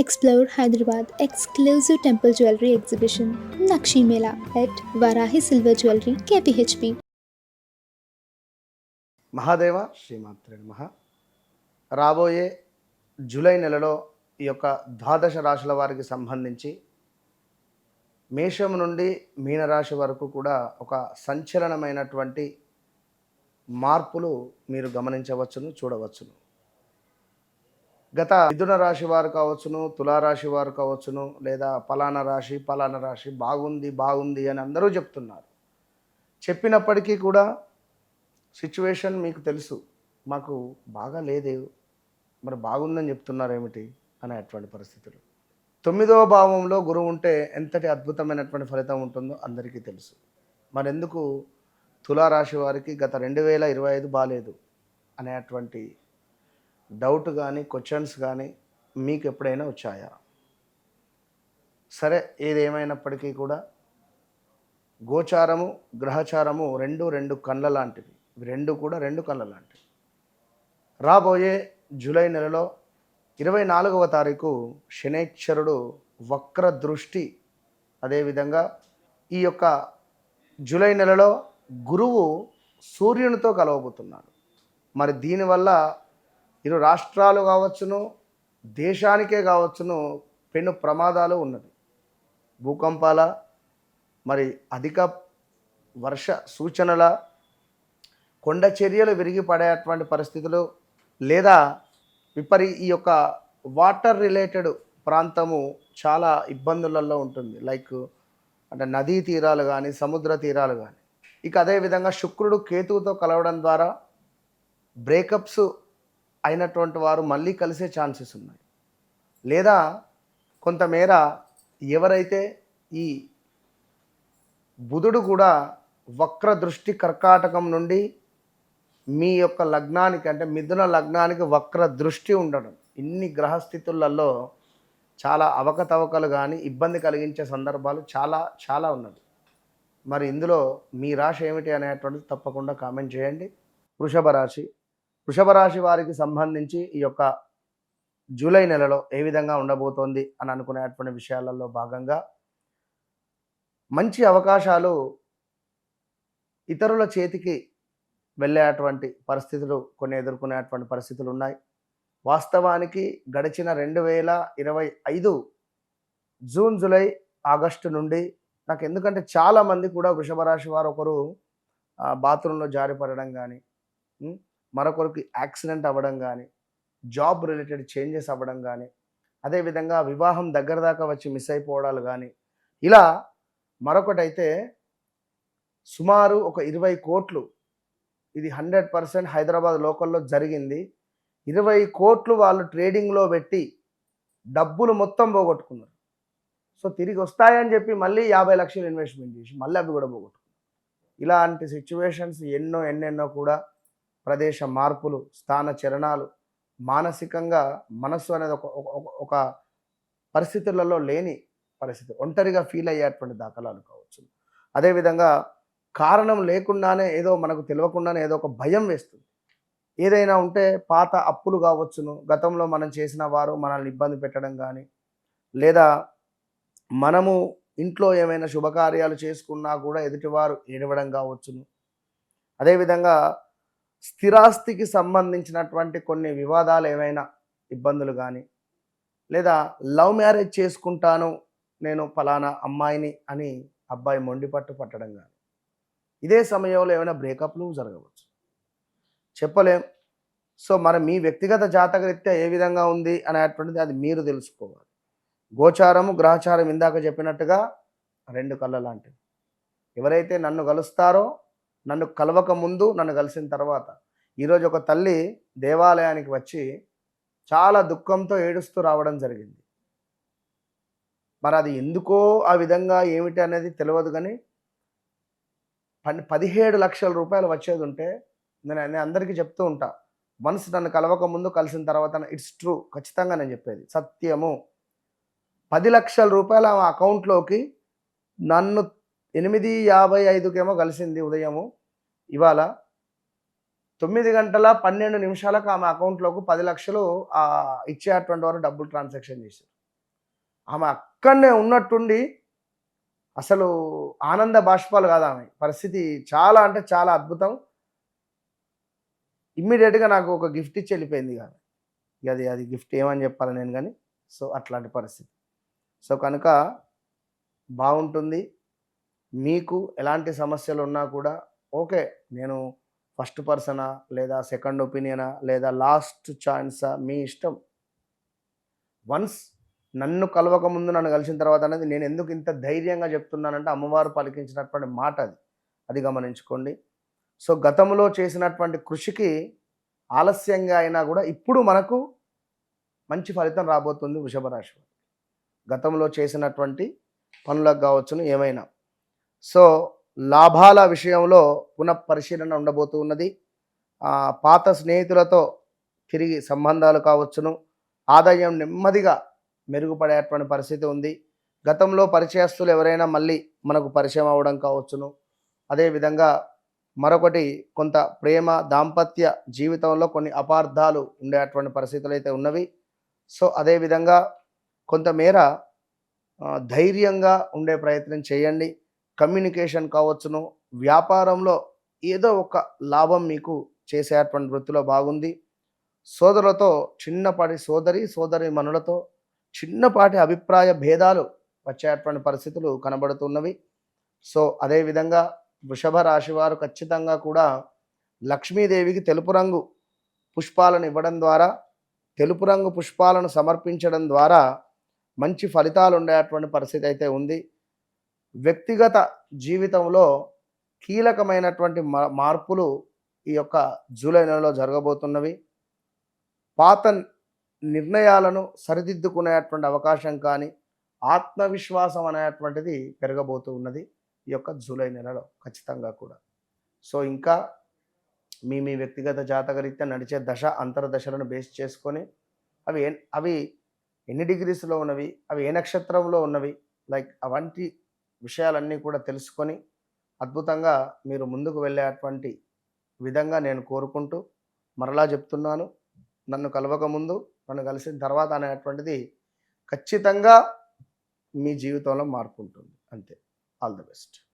Explore Hyderabad exclusive temple jewelry exhibition Nakshi Mela at Varahi Silver Jewelry KPHP. Mahadeva శ్రీమాత్రే నమః. రాబోయే July నెలలో ఈ యొక్క ద్వాదశ రాశుల వారికి సంబంధించి మేషం నుండి మీనరాశి వరకు కూడా ఒక సంచలనమైనటువంటి మార్పులు మీరు గమనించవచ్చును, చూడవచ్చును. గత మిథున రాశి వారు కావచ్చును, తులారాశి వారు కావచ్చును, లేదా పలానా రాశి బాగుంది అని అందరూ చెప్తున్నారు. చెప్పినప్పటికీ కూడా సిచ్యువేషన్ మీకు తెలుసు, మాకు బాగా లేదే, మరి బాగుందని చెప్తున్నారు ఏమిటి అనేటువంటి పరిస్థితులు. 9వ భావంలో గురువు ఉంటే ఎంతటి అద్భుతమైనటువంటి ఫలితం ఉంటుందో అందరికీ తెలుసు. మరి ఎందుకు తులారాశి వారికి గత 2025 బాగాలేదు అనేటువంటి డౌట్ కానీ క్వశ్చన్స్ కానీ మీకు ఎప్పుడైనా వచ్చాయా? సరే, ఏదేమైనప్పటికీ కూడా గోచారము గ్రహచారము రెండు కళ్ళ లాంటివి. ఇవి రెండు కళ్ళ లాంటివి. రాబోయే జూలై నెలలో 24వ తారీఖు శనైశ్వరుడు వక్ర దృష్టి, అదేవిధంగా ఈ యొక్క జూలై నెలలో గురువు సూర్యునితో కలవబోతున్నాడు. మరి దీనివల్ల ఇరు రాష్ట్రాలు కావచ్చును, దేశానికే కావచ్చును పెను ప్రమాదాలు ఉన్నది. భూకంపాల, మరి అధిక వర్ష సూచనల, కొండ చర్యలు విరిగి పడేటువంటి పరిస్థితులు, లేదా ఈ యొక్క వాటర్ రిలేటెడ్ ప్రాంతము చాలా ఇబ్బందులలో ఉంటుంది. లైక్ అంటే నదీ తీరాలు కానీ, సముద్ర తీరాలు కానీ. ఇక అదేవిధంగా శుక్రుడు కేతువుతో కలవడం ద్వారా బ్రేకప్స్ అయినటువంటి వారు మళ్ళీ కలిసే ఛాన్సెస్ ఉన్నాయి. లేదా కొంతమేర ఎవరైతే ఈ బుధుడు కూడా వక్ర దృష్టి కర్కాటకం నుండి మీ యొక్క లగ్నానికి, అంటే మిథున లగ్నానికి వక్ర దృష్టి ఉండడం, ఇన్ని గ్రహస్థితులలో చాలా అవకతవకలు కానీ ఇబ్బంది కలిగించే సందర్భాలు చాలా ఉన్నది. మరి ఇందులో మీ రాశి ఏమిటి అనేటువంటిది తప్పకుండా కామెంట్ చేయండి. వృషభ రాశి వారికి సంబంధించి ఈ యొక్క జూలై నెలలో ఏ విధంగా ఉండబోతోంది అని అనుకునేటువంటి విషయాలలో భాగంగా మంచి అవకాశాలు ఇతరుల చేతికి వెళ్ళేటువంటి పరిస్థితులు కొన్ని ఎదుర్కొనేటువంటి పరిస్థితులు ఉన్నాయి. వాస్తవానికి గడిచిన 2025 జూన్, జూలై, ఆగస్టు నుండి నాకు ఎందుకంటే చాలామంది కూడా వృషభ రాశి వారు ఒకరు బాత్రూంలో జారిపడడం కానీ, మరొకరికి యాక్సిడెంట్ అవ్వడం కానీ, జాబ్ రిలేటెడ్ చేంజెస్ అవ్వడం కానీ, అదేవిధంగా వివాహం దగ్గర దాకా వచ్చి మిస్ అయిపోవడాలు కానీ, ఇలా మరొకటైతే సుమారు ఒక 20 కోట్లు, ఇది 100% హైదరాబాద్ లోకల్లో జరిగింది. 20 కోట్లు వాళ్ళు ట్రేడింగ్లో పెట్టి డబ్బులు మొత్తం పోగొట్టుకున్నారు. సో తిరిగి వస్తాయని చెప్పి మళ్ళీ 50 లక్షలు ఇన్వెస్ట్మెంట్ చేసి మళ్ళీ అవి కూడా పోగొట్టుకున్నారు. ఇలాంటి సిచ్యువేషన్స్ ఎన్నెన్నో కూడా ప్రదేశ మార్పులు, స్థాన చలనాలు, మానసికంగా మనస్సు అనేది ఒక పరిస్థితులలో లేని పరిస్థితి, ఒంటరిగా ఫీల్ అయ్యేటువంటి దాఖలాలు కావచ్చు. అదేవిధంగా కారణం లేకుండానే ఏదో మనకు తెలియకుండానే ఏదో ఒక భయం వేస్తుంది. ఏదైనా ఉంటే పాత అప్పులు కావచ్చును, గతంలో మనం చేసిన వారు మనల్ని ఇబ్బంది పెట్టడం కానీ, లేదా మనము ఇంట్లో ఏమైనా శుభకార్యాలు చేసుకున్నా కూడా ఎదుటివారు ఏడవడం కావచ్చును. అదేవిధంగా స్థిరాస్తికి సంబంధించినటువంటి కొన్ని వివాదాలు, ఏమైనా ఇబ్బందులు కానీ, లేదా లవ్ మ్యారేజ్ చేసుకుంటాను నేను ఫలానా అమ్మాయిని అని అబ్బాయి మొండిపట్టు పట్టడం కానీ, ఇదే సమయంలో ఏమైనా బ్రేకప్లు జరగవచ్చు, చెప్పలేం. సో మరి మీ వ్యక్తిగత జాతకరీత్యా ఏ విధంగా ఉంది అనేటువంటిది అది మీరు తెలుసుకోవాలి. గోచారము గ్రహచారం ఇందాక చెప్పినట్టుగా రెండు కళ్ళ లాంటివి. ఎవరైతే నన్ను కలుస్తారో, నన్ను కలవక ముందు, నన్ను కలిసిన తర్వాత, ఈరోజు ఒక తల్లి దేవాలయానికి వచ్చి చాలా దుఃఖంతో ఏడుస్తూ రావడం జరిగింది. మరి అది ఎందుకో ఆ విధంగా ఏమిటి అనేది తెలియదు, కానీ 17 లక్షల రూపాయలు వచ్చేది ఉంటే, నేను అందరికీ చెప్తూ ఉంటా, వన్స్ నన్ను కలవక ముందు కలిసిన తర్వాత ఇట్స్ ట్రూ, ఖచ్చితంగా నేను చెప్పేది సత్యము. 10 లక్షల రూపాయలు ఆమె అకౌంట్లోకి నన్ను 8:55కేమో కలిసింది ఉదయము, ఇవాళ 9:12 ఆమె అకౌంట్లోకి 10 లక్షలు ఇచ్చేటువంటి వారు డబ్బులు ట్రాన్సాక్షన్ చేశారు. ఆమె అక్కడనే ఉన్నట్టుండి అసలు ఆనంద బాష్పాలు కాదు ఆమె పరిస్థితి. చాలా అంటే చాలా అద్భుతం. ఇమ్మీడియేట్‌గా నాకు ఒక గిఫ్ట్ ఇచ్చి వెళ్ళిపోయింది ఇక. ఇక అది గిఫ్ట్ ఏమని చెప్పాలి నేను గాని. సో, అట్లాంటి పరిస్థితి. సో, కనుక బావుంటుంది. మీకు ఎలాంటి సమస్యలున్నా కూడా ఓకే. నేను ఫస్ట్ పర్సనా? లేదా సెకండ్ ఒపీనియనా? లేదా లాస్ట్ ఛాన్సా? మీ ఇష్టం. వన్స్ నన్ను కలవక ముందు నన్ను కలిసిన తర్వాత అనేది నేను ఎందుకు ఇంత ధైర్యంగా చెప్తున్నానంటే అమ్మవారు పలికించినటువంటి మాట అది. అది గమనించుకోండి. సో, గతంలో చేసినటువంటి కృషికి ఆలస్యంగా అయినా కూడా ఇప్పుడు మనకు మంచి ఫలితం రాబోతుంది వృషభ రాశి వారికి. గతంలో చేసినటువంటి పనులకు కావచ్చును ఏమైనా. సో, లాభాల విషయంలో పునఃపరిశీలన ఉండబోతూ ఉన్నది. పాత స్నేహితులతో తిరిగి సంబంధాలు కావచ్చును. ఆదాయం నెమ్మదిగా మెరుగుపడేటువంటి పరిస్థితి ఉంది. గతంలో పరిచయస్తులు ఎవరైనా మళ్ళీ మనకు పరిచయం అవ్వడం కావచ్చును. అదేవిధంగా మరొకటి కొంత ప్రేమ, దాంపత్య జీవితంలో కొన్ని అపార్థాలు ఉండేటువంటి పరిస్థితులు అయితే ఉన్నవి. సో, అదేవిధంగా కొంతమేర ధైర్యంగా ఉండే ప్రయత్నం చేయండి. కమ్యూనికేషన్ కావచ్చును. వ్యాపారంలో ఏదో ఒక లాభం మీకు చేసేటువంటి వృత్తిలో బాగుంది. సోదరులతో చిన్నపాటి సోదరీమణులతో చిన్నపాటి అభిప్రాయ భేదాలు వచ్చేటువంటి పరిస్థితులు కనబడుతున్నవి. సో, అదేవిధంగా వృషభ రాశి వారు ఖచ్చితంగా కూడా లక్ష్మీదేవికి తెలుపు రంగు పుష్పాలను ఇవ్వడం ద్వారా, తెలుపు రంగు పుష్పాలను సమర్పించడం ద్వారా మంచి ఫలితాలు ఉండేటువంటి పరిస్థితి అయితే ఉంది. వ్యక్తిగత జీవితంలో కీలకమైనటువంటి మార్పులు ఈ యొక్క జూలై నెలలో జరగబోతున్నవి. పాత నిర్ణయాలను సరిదిద్దుకునేటువంటి అవకాశం కానీ, ఆత్మవిశ్వాసం అనేటువంటిది పెరగబోతూ ఉన్నది ఈ యొక్క జూలై నెలలో ఖచ్చితంగా కూడా. సో, ఇంకా మీ వ్యక్తిగత జాతకరీత్యా నడిచే దశ అంతర్దశలను బేస్ చేసుకొని అవి ఎన్ని డిగ్రీస్‌లో ఉన్నవి, అవి ఏ నక్షత్రంలో ఉన్నవి, లైక్ అవంటి విషయాలన్నీ కూడా తెలుసుకొని అద్భుతంగా మీరు ముందుకు వెళ్ళేటువంటి విధంగా నేను కోరుకుంటూ మరలా చెప్తున్నాను. నన్ను కలవక ముందు, నన్ను కలిసిన తర్వాత అనేటువంటిది ఖచ్చితంగా మీ జీవితంలో మార్పు ఉంటుంది. అంతే. All the best.